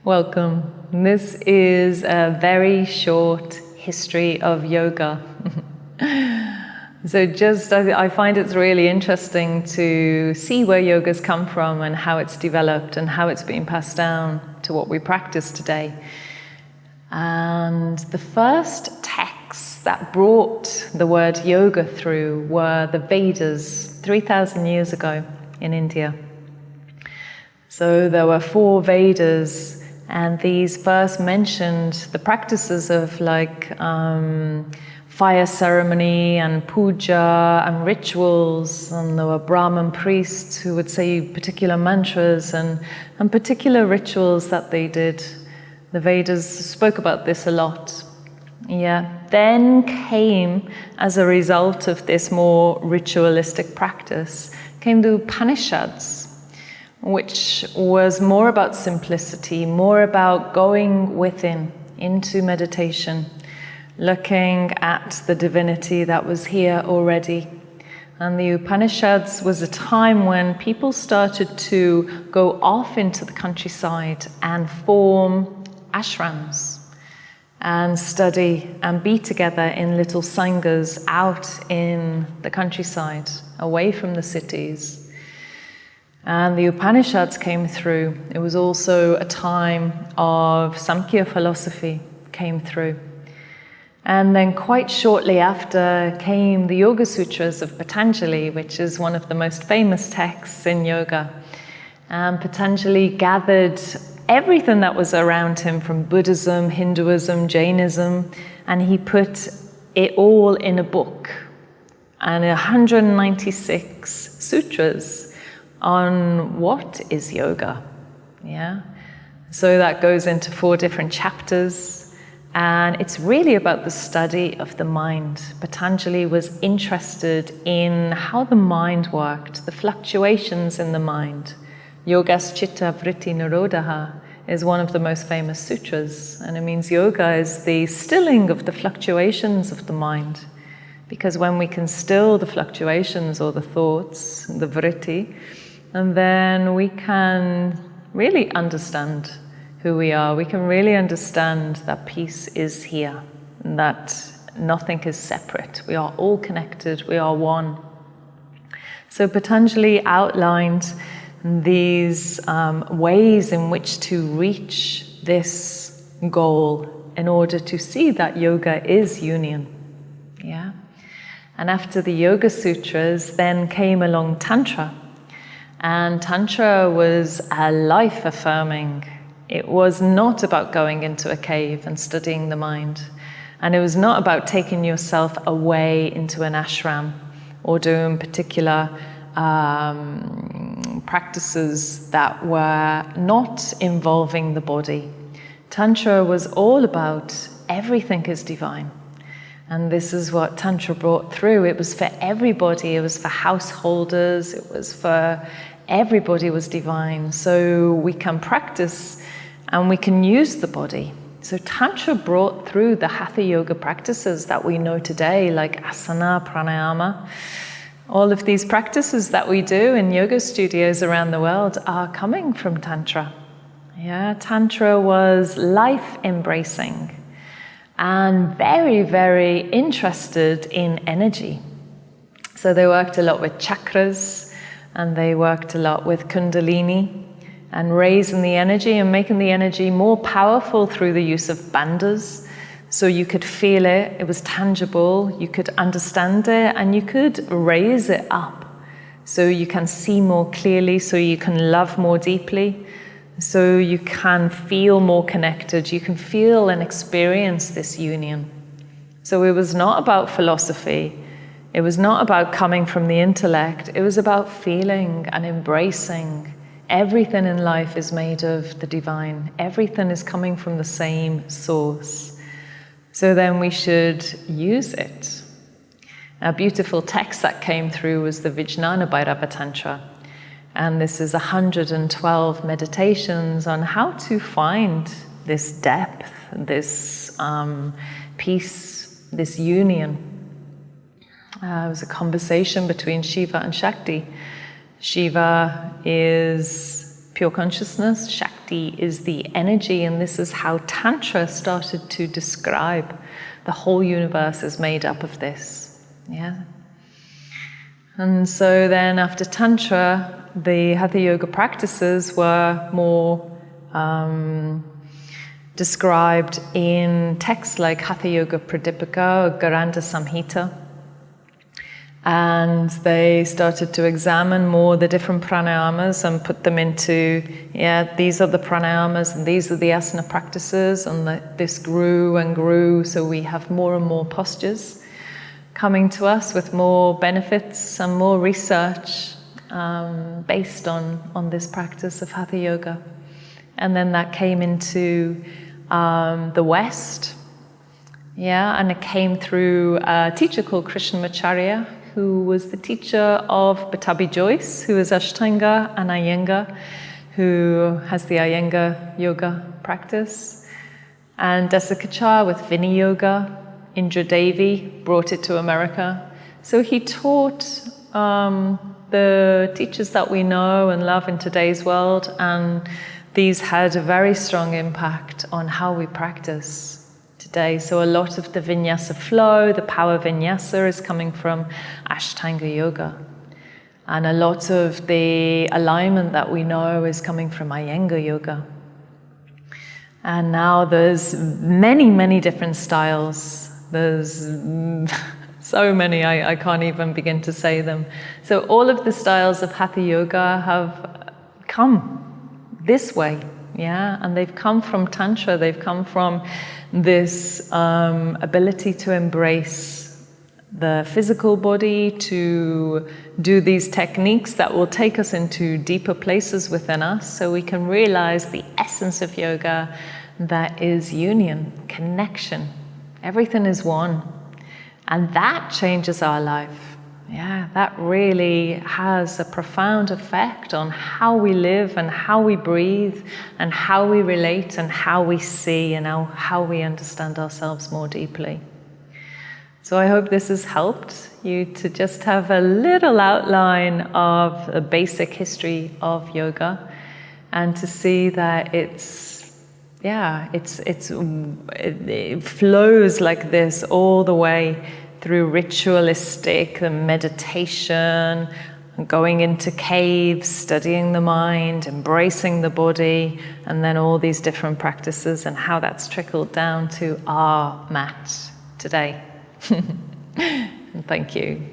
Welcome. This is a very short history of yoga. I find it's really interesting to see where yoga's come from and how it's developed and how it's been passed down to what we practice today. And the first texts that brought the word yoga through were the Vedas 3,000 years ago in India. So there were 4 Vedas, and these first mentioned the practices of fire ceremony and puja and rituals, and there were Brahmin priests who would say particular mantras and particular rituals that they did. The Vedas spoke about this a lot. Then came, as a result of this more ritualistic practice, came the Upanishads, which was more about simplicity, more about going within, into meditation, looking at the divinity that was here already. And the Upanishads was a time when people started to go off into the countryside and form ashrams and study and be together in little sanghas out in the countryside, away from the cities. And the Upanishads came through. It was also a time of Samkhya Philosophy came through. And then quite shortly after came the Yoga Sutras of Patanjali, which is one of the most famous texts in yoga. And Patanjali gathered everything that was around him from Buddhism, Hinduism, Jainism, and he put it all in a book, and 196 sutras on what is yoga. So that goes into 4 different chapters, and it's really about the study of the mind. Patanjali was interested in how the mind worked, the fluctuations in the mind. Yogas Chitta Vritti Nirodha is one of the most famous sutras, and it means yoga is the stilling of the fluctuations of the mind. Because when we can still the fluctuations or the thoughts, the vritti, and then we can really understand who we are. We can really understand that peace is here, and that nothing is separate. We are all connected, we are one. So Patanjali outlined these ways in which to reach this goal in order to see that yoga is union. And after the Yoga Sutras, then came along Tantra. And Tantra was a life-affirming. It was not about going into a cave and studying the mind. And it was not about taking yourself away into an ashram or doing particular practices that were not involving the body. Tantra was all about everything is divine. And this is what Tantra brought through. It was for everybody. It was for householders. It was for everybody was divine. So we can practice and we can use the body. So Tantra brought through the Hatha Yoga practices that we know today, like asana, pranayama. All of these practices that we do in yoga studios around the world are coming from Tantra. Tantra was life-embracing and very, very interested in energy. So they worked a lot with chakras, and they worked a lot with kundalini, and raising the energy and making the energy more powerful through the use of bandhas. So you could feel it, it was tangible, you could understand it, and you could raise it up. So you can see more clearly, so you can love more deeply, so you can feel more connected, you can feel and experience this union. So it was not about philosophy, it was not about coming from the intellect, it was about feeling and embracing. Everything in life is made of the divine, everything is coming from the same source. So then we should use it. A beautiful text that came through was the Vijnana Bhairava Tantra. And this is 112 meditations on how to find this depth, this peace, this union. It was a conversation between Shiva and Shakti. Shiva is pure consciousness, Shakti Shakti is the energy, and this is how Tantra started to describe the whole universe is made up of this. Yeah. And so then after Tantra, the Hatha Yoga practices were more described in texts like Hatha Yoga Pradipika or Garanda Samhita. And they started to examine more the different pranayamas and put them into, these are the pranayamas and these are the asana practices, and this grew and grew, so we have more and more postures coming to us with more benefits and more research based on this practice of Hatha Yoga. And then that came into the West, and it came through a teacher called Krishnamacharya, who was the teacher of Batabi Joyce, who is Ashtanga and Iyengar, who has the Iyengar yoga practice, and Desikachar with Vinaya Yoga. Indra Devi brought it to America. So he taught the teachers that we know and love in today's world, and these had a very strong impact on how we practice today. So a lot of the vinyasa flow, the power vinyasa, is coming from Ashtanga Yoga. And a lot of the alignment that we know is coming from Iyengar Yoga. And now there's many, many different styles. There's so many, I can't even begin to say them. So all of the styles of Hatha Yoga have come this way, and they've come from Tantra. They've come from this ability to embrace the physical body, to do these techniques that will take us into deeper places within us, so we can realize the essence of yoga, that is union, connection. Everything is one, and that changes our life. That really has a profound effect on how we live and how we breathe and how we relate and how we see and how we understand ourselves more deeply. So I hope this has helped you to just have a little outline of a basic history of yoga, and to see that it flows like this all the way through ritualistic meditation, going into caves, studying the mind, embracing the body, and then all these different practices, and how that's trickled down to our mat today. Thank you.